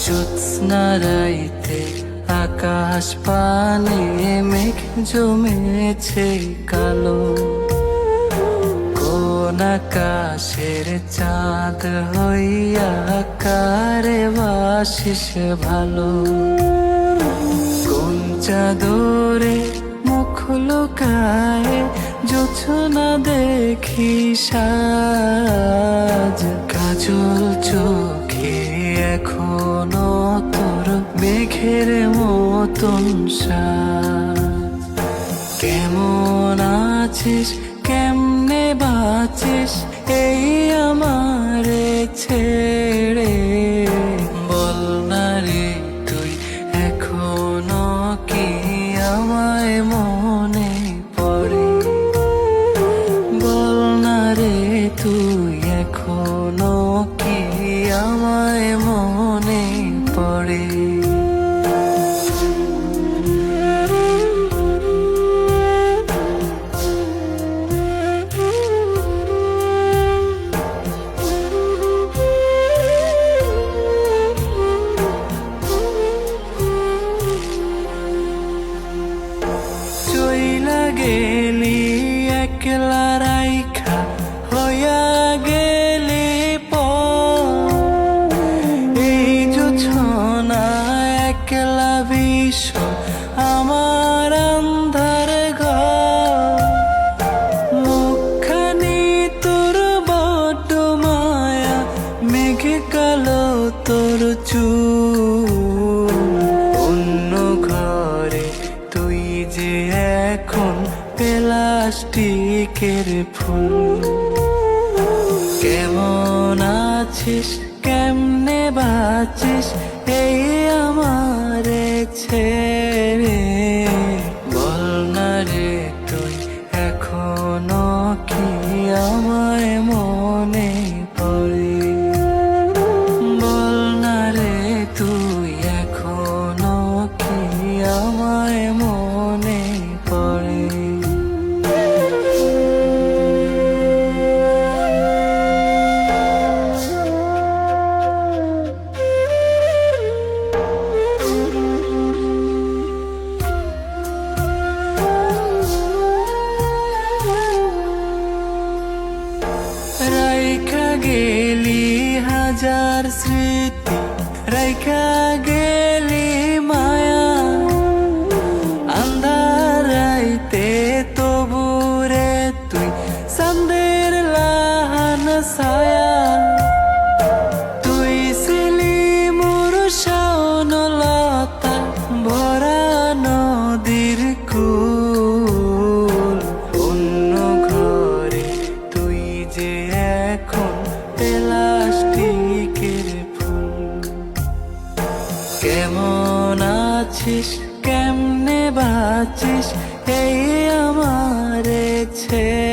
জ্যোৎস্না রাইতে আকাশ পানে মেঘ জমেছে কালো, কোন আকাশের চাঁদ হইয়া কারে বাসিস ভালো। কোন চাদরে মুখ লুকায় জোছনা দেখি সাজ, কাজল চোখে এখনো তোর মেঘের মতন সাজ। কেমন আছিস কেমনে বাঁচিস এই আমারে ছেড়ে, বল না রে তুই এখনো কি আমায় মনে পড়ে। বল না রে তুই এখনো কি আমায় মনে পড়ে। গেলি একলা রাইখা হইয়া গেলি এই জোছনা একলা বিশ্ব আমার আন্ধার ঘর। মুখখানি তোর বড্ড মায়া, মেঘে কালো তোর চুল। অন্য ঘরে তুই যে এখন প্লাস্টিকের ফুল। কেমন আছিস কেমনে বাঁচিস এই আমারে ছেড়ে, বল না রে তুই এখনো কি আমায় মনে পড়ে। বল না রে তুই এখনো কি আমায় মনে পড়ে। রাইখা গেলি হাজার স্মৃতি, রাইখা গেলি মায়া, আন্ধার রাইতে তবুরে তুই চাঁদের লাহান ছায়া। তুই ছিলি মোর শাওনলতা ভরা নদীর কুল। অন্য ঘরে তুই যে এখন প্লাস্টিকের ফুল। কেমন আছিস কেমনে বাঁচিস এই আমারে ছেড়ে,